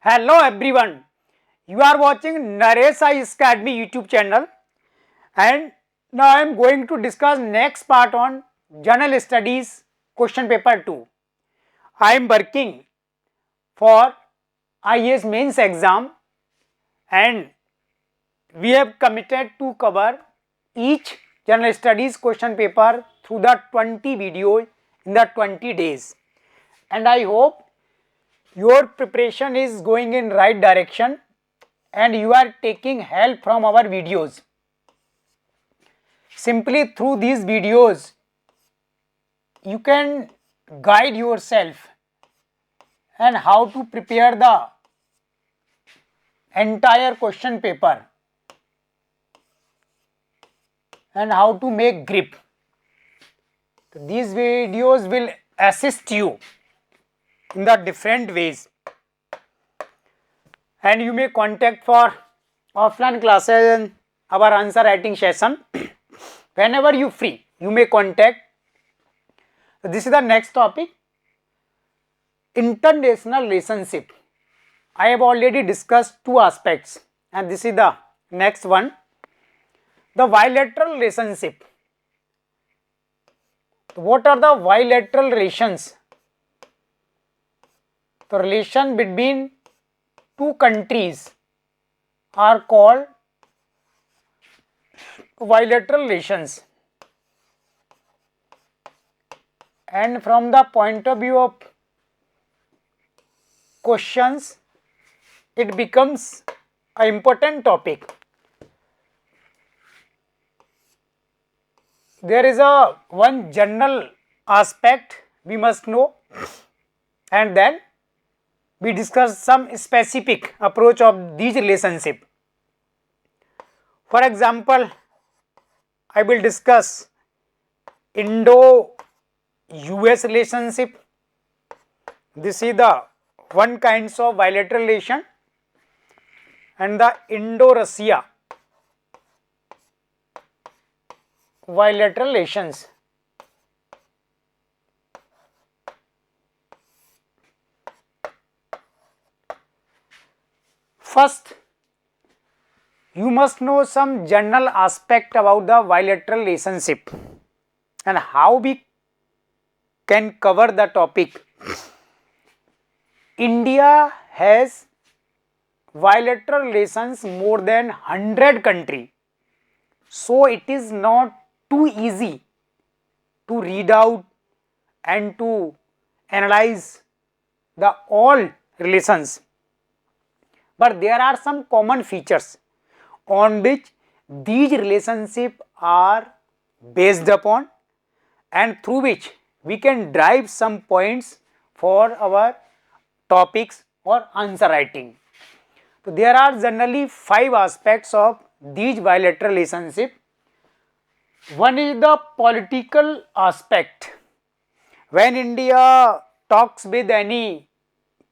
Hello everyone, you are watching Naresh IAS Academy YouTube channel, and now I am going to discuss next part on General Studies question paper 2. I am working for IAS Mains Exam and we have committed to cover each General Studies question paper through the 20 videos in the 20 days, and I hope your preparation is going in right direction and you are taking help from our videos. Simply through these videos you can guide yourself and how to prepare the entire question paper and how to make grip. So these videos will assist you in the different ways, and you may contact for offline classes and our answer writing session. Whenever you free, you may contact. So this is the next topic, international relationship. I have already discussed two aspects and this is the next one, the bilateral relationship. What are the bilateral relations? The relation between two countries are called bilateral relations, and from the point of view of questions it becomes an important topic. There is a one general aspect we must know, and then we discuss some specific approach of these relationship. For example, I will discuss Indo-US relationship. This is the one kinds of bilateral relation, and the Indo-Russia bilateral relations. First, you must know some general aspect about the bilateral relationship and how we can cover the topic. India has bilateral relations more than 100 countries, so it is not too easy to read out and to analyze the all relations, but there are some common features on which these relationships are based upon and through which we can drive some points for our topics or answer writing. So there are generally 5 aspects of these bilateral relationship. One is the political aspect. When India talks with any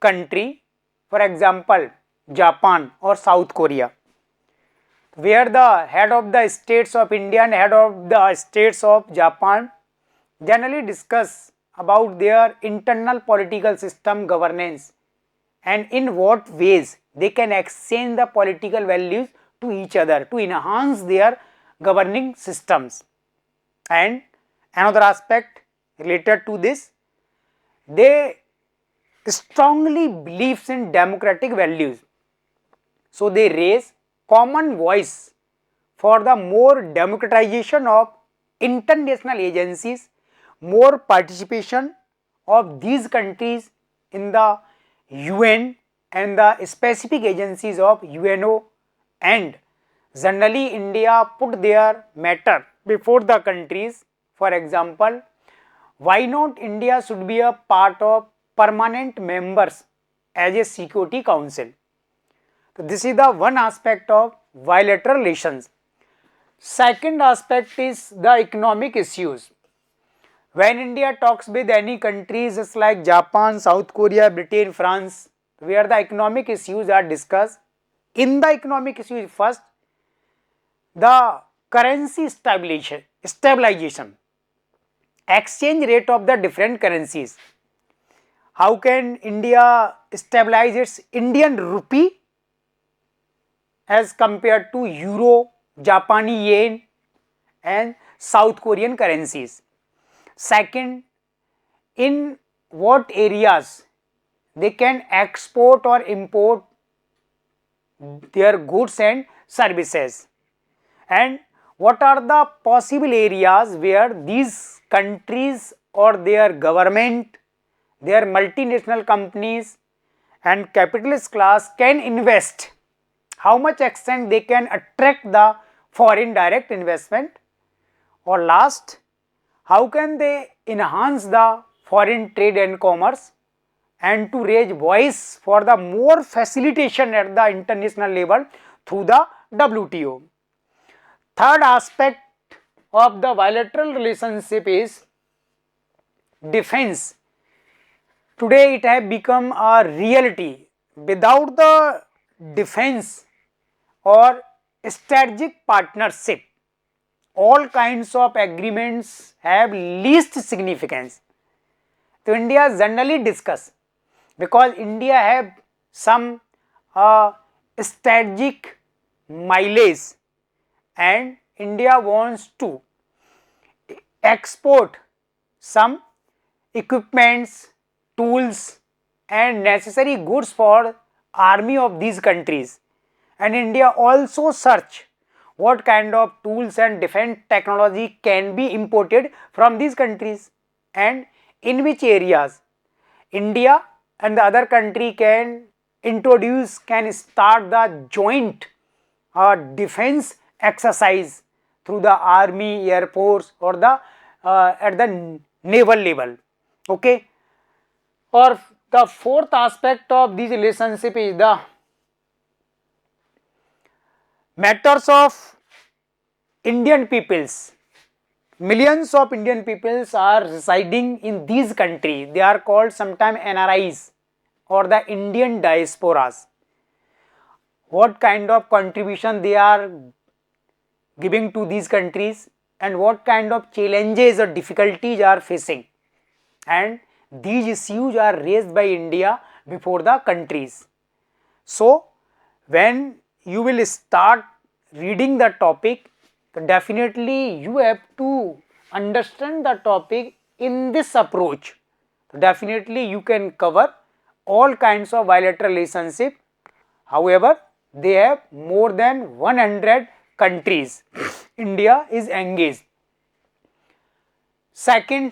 country, for example Japan or South Korea, where the head of the states of India and head of the states of Japan generally discuss about their internal political system governance and in what ways they can exchange the political values to each other to enhance their governing systems. And another aspect related to this, they strongly believes in democratic values, so they raise common voice for the more democratization of international agencies, more participation of these countries in the UN and the specific agencies of UNO, and generally India put their matter before the countries. For example, why not India should be a part of permanent members as a Security Council. So this is the one aspect of bilateral relations. Second aspect is the economic issues. When India talks with any countries just like Japan, South Korea, Britain, France, where the economic issues are discussed, in the economic issues first, the currency stabilization, exchange rate of the different currencies, How can India stabilize its Indian rupee as compared to Euro, Japanese yen and South Korean currencies? Second, in what areas they can export or import their goods and services, and what are the possible areas where these countries or their government, their multinational companies and capitalist class can invest, how much extent they can attract the foreign direct investment, or last, how can they enhance the foreign trade and commerce and to raise voice for the more facilitation at the international level through the WTO. Third aspect of the bilateral relationship is defense. Today it has become a reality. Without the defense or strategic partnership, all kinds of agreements have least significance. So India generally discuss, because India have some strategic mileage and India wants to export some equipments, tools and necessary goods for army of these countries, and India also search what kind of tools and defense technology can be imported from these countries, and in which areas India and the other country can start the joint defense exercise through the army, air force or the at the naval level. Okay. Or the fourth aspect of this relationship is the matters of Indian peoples. Millions of Indian peoples are residing in these countries. They are called sometimes NRIs or the Indian diasporas. What kind of contribution they are giving to these countries and what kind of challenges or difficulties are facing, and these issues are raised by India before the countries. So when you will start reading the topic, definitely you have to understand the topic in this approach. Definitely you can cover all kinds of bilateral relationship. However, they have more than 100 countries India is engaged. Second,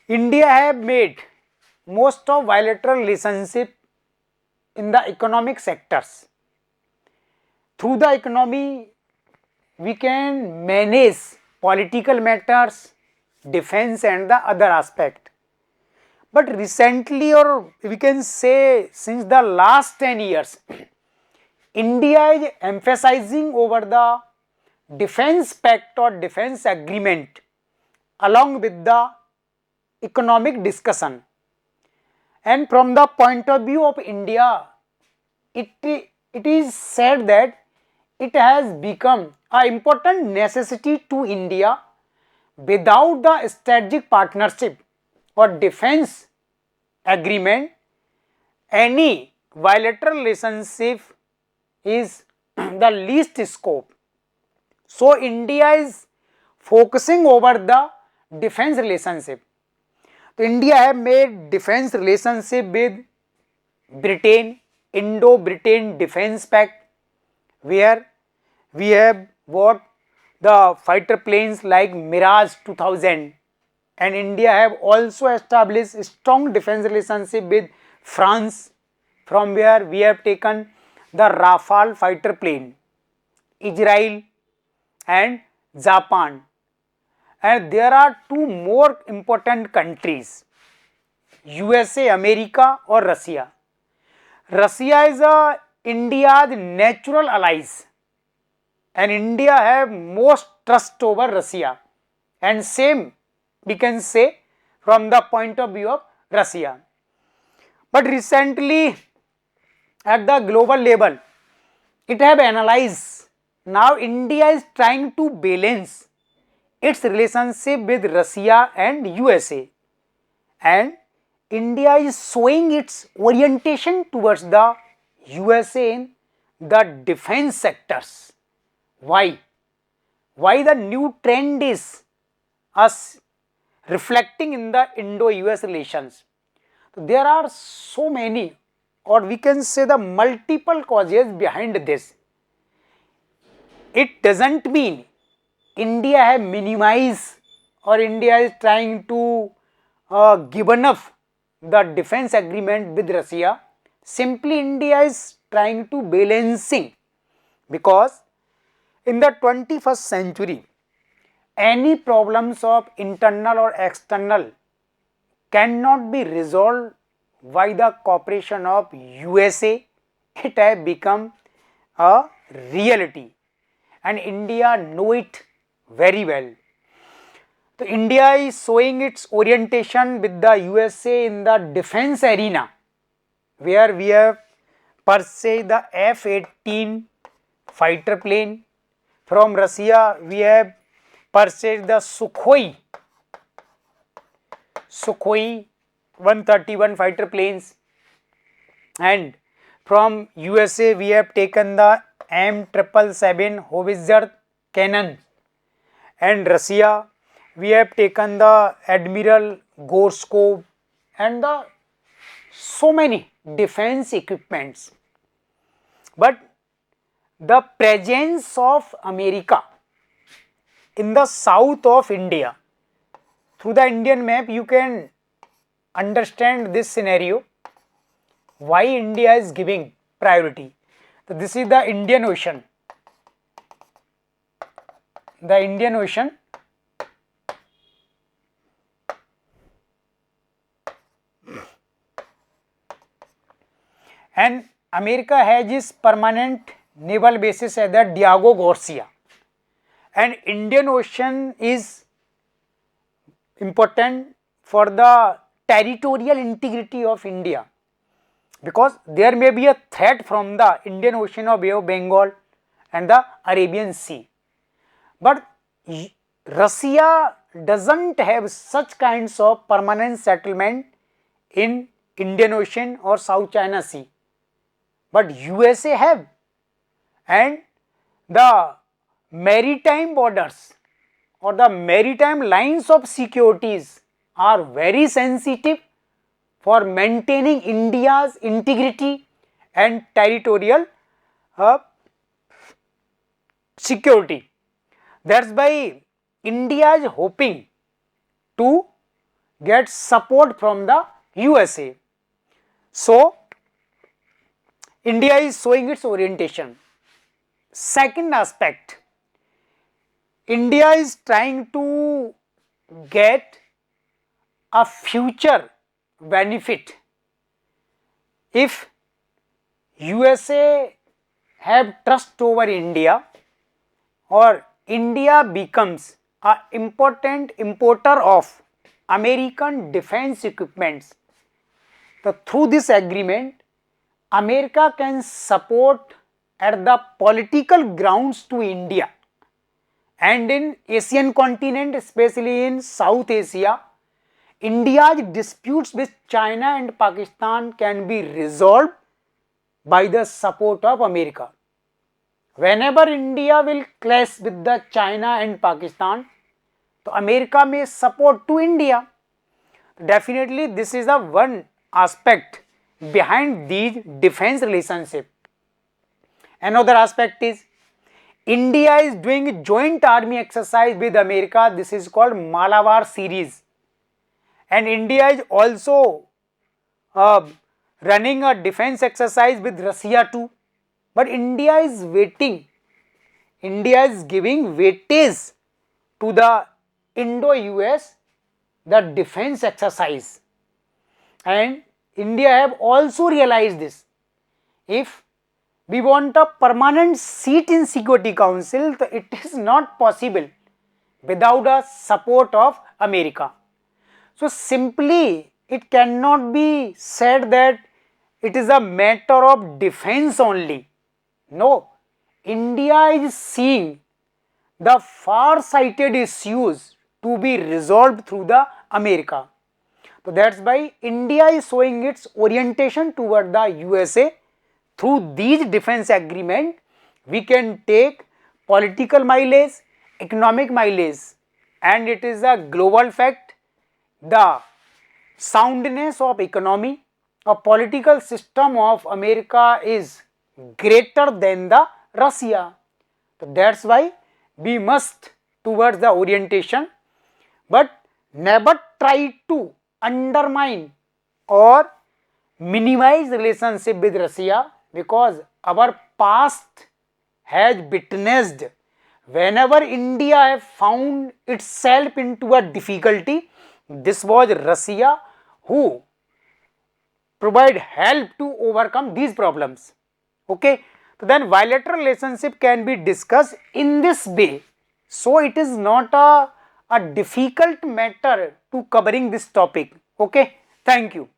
India have made most of bilateral relationship in the economic sectors. Through the economy, we can manage political matters, defense and the other aspect. But recently, or we can say since the last 10 years, India is emphasizing over the defense pact or defense agreement along with the economic discussion. And from the point of view of India, it is said that it has become an important necessity to India. Without the strategic partnership or defense agreement, any bilateral relationship is the least scope. So India is focusing over the defense relationship. So India have made defense relationship with Britain, Indo-Britain Defense Pact, where we have bought the fighter planes like Mirage 2000, and India have also established a strong defense relationship with France, from where we have taken the Rafale fighter plane, Israel and Japan. And there are two more important countries, USA, America or Russia. Russia is India's natural allies, and India have most trust over Russia, and same we can say from the point of view of Russia. But recently at the global level, it have analyzed, now India is trying to balance its relationship with Russia and USA, and India is showing its orientation towards the USA in the defense sectors. Why? Why the new trend is us reflecting in the Indo-US relations? There are so many, or we can say the multiple causes behind this. It doesn't mean India have minimized or India is trying to given up the defense agreement with Russia. Simply India is trying to balancing, because in the 21st century any problems of internal or external cannot be resolved by the cooperation of USA. It has become a reality and India know it very well. So India is showing its orientation with the USA in the defense arena, where we have purchased the F-18 fighter plane. From Russia we have purchased the Sukhoi 131 fighter planes, and from USA we have taken the M777 howitzer cannon, and Russia we have taken the Admiral Gorshkov and the so many defense equipments. But the presence of America in the south of India, through the Indian map you can understand this scenario, why India is giving priority. So this is the Indian Ocean. The Indian Ocean and America has its permanent naval bases at the Diego Garcia, and Indian Ocean is important for the territorial integrity of India, because there may be a threat from the Indian Ocean or Bay of Bengal and the Arabian Sea. But Russia doesn't have such kinds of permanent settlement in Indian Ocean or South China Sea, but USA have, and the maritime borders or the maritime lines of securities are very sensitive for maintaining India's integrity and territorial security. That's why India is hoping to get support from the USA. So, India is showing its orientation. Second aspect, India is trying to get a future benefit if USA have trust over India, or India becomes an important importer of American defense equipments. So through this agreement, America can support at the political grounds to India, and in Asian continent, especially in South Asia, India's disputes with China and Pakistan can be resolved by the support of America. Whenever India will clash with the China and Pakistan, so America may support to India. Definitely this is the one aspect behind these defense relationship. Another aspect is India is doing a joint army exercise with America. This is called Malabar series, and India is also running a defense exercise with Russia too. But India is waiting, India is giving weightage to the Indo-US, the defense exercise, and India have also realized this. If we want a permanent seat in Security Council, so it is not possible without a support of America. So simply it cannot be said that it is a matter of defense only. No, India is seeing the far-sighted issues to be resolved through the America. So that's why India is showing its orientation toward the USA. Through these defense agreement, we can take political mileage, economic mileage, and it is a global fact. The soundness of economy, a political system of America is greater than the Russia. So that's why we must towards the orientation, but never try to undermine or minimize relationship with Russia, because our past has witnessed whenever India have found itself into a difficulty, this was Russia who provide help to overcome these problems. Okay, so then bilateral relationship can be discussed in this way. So it is not a difficult matter to covering this topic. Okay, thank you.